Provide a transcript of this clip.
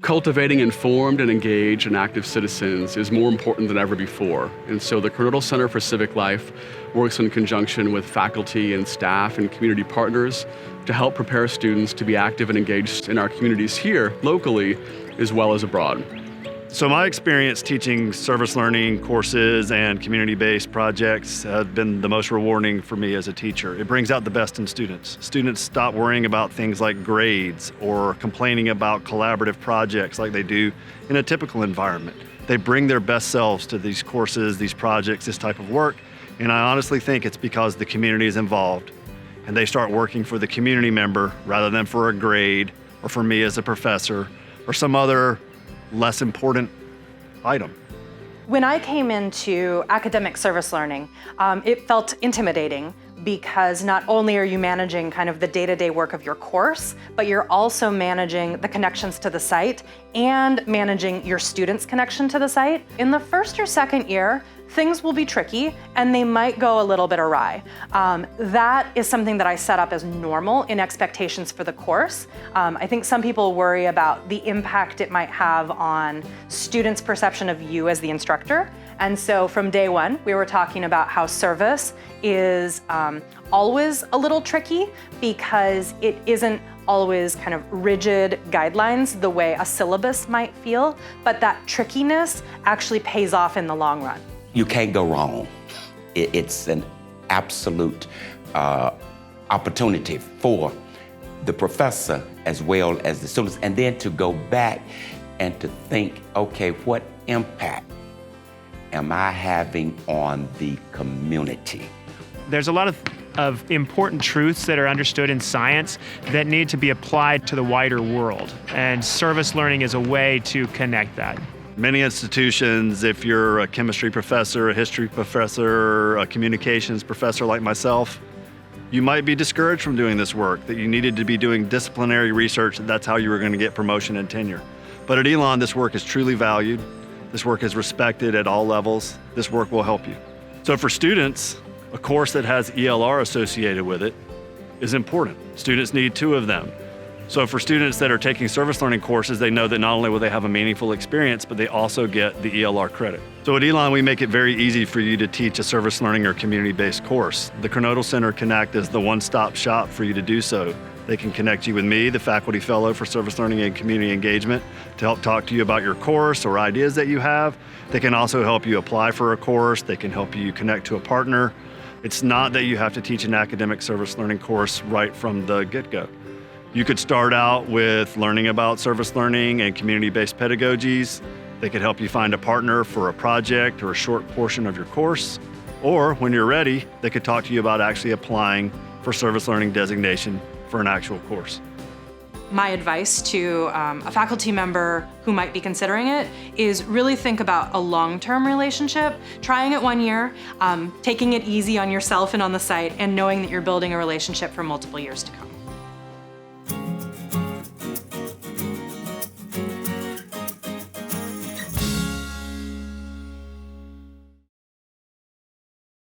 Cultivating informed and engaged and active citizens is more important than ever before. And so the Coronado Center for Civic Life works in conjunction with faculty and staff and community partners to help prepare students to be active and engaged in our communities here, locally, as well as abroad. So my experience teaching service learning courses and community-based projects have been the most rewarding for me as a teacher. It brings out the best in students. Students stop worrying about things like grades or complaining about collaborative projects like they do in a typical environment. They bring their best selves to these courses, these projects, this type of work, and I honestly think it's because the community is involved and they start working for the community member rather than for a grade or for me as a professor or some other less important item. When I came into academic service learning, it felt intimidating because not only are you managing kind of the day-to-day work of your course, but you're also managing the connections to the site and managing your students' connection to the site. In the first or second year, things will be tricky and they might go a little bit awry. That is something that I set up as normal in expectations for the course. I think some people worry about the impact it might have on students' perception of you as the instructor. And so from day one, we were talking about how service is always a little tricky because it isn't always kind of rigid guidelines the way a syllabus might feel, but that trickiness actually pays off in the long run. You can't go wrong. It's an absolute opportunity for the professor as well as the students, and then to go back and to think, okay, what impact am I having on the community? There's a lot of important truths that are understood in science that need to be applied to the wider world, and service learning is a way to connect that. Many institutions, if you're a chemistry professor, a history professor, a communications professor like myself, you might be discouraged from doing this work, that you needed to be doing disciplinary research, and that's how you were going to get promotion and tenure. But at Elon, this work is truly valued. This work is respected at all levels. This work will help you. So for students, a course that has ELR associated with it is important. Students need 2 of them. So for students that are taking service learning courses, they know that not only will they have a meaningful experience, but they also get the ELR credit. So at Elon, we make it very easy for you to teach a service learning or community-based course. The Coronado Center can act as the one-stop shop for you to do so. They can connect you with me, the faculty fellow for service learning and community engagement, to help talk to you about your course or ideas that you have. They can also help you apply for a course. They can help you connect to a partner. It's not that you have to teach an academic service learning course right from the get-go. You could start out with learning about service learning and community-based pedagogies. They could help you find a partner for a project or a short portion of your course. Or when you're ready, they could talk to you about actually applying for service learning designation for an actual course. My advice to a faculty member who might be considering it is really think about a long-term relationship, trying it 1 year, taking it easy on yourself and on the site, and knowing that you're building a relationship for multiple years to come.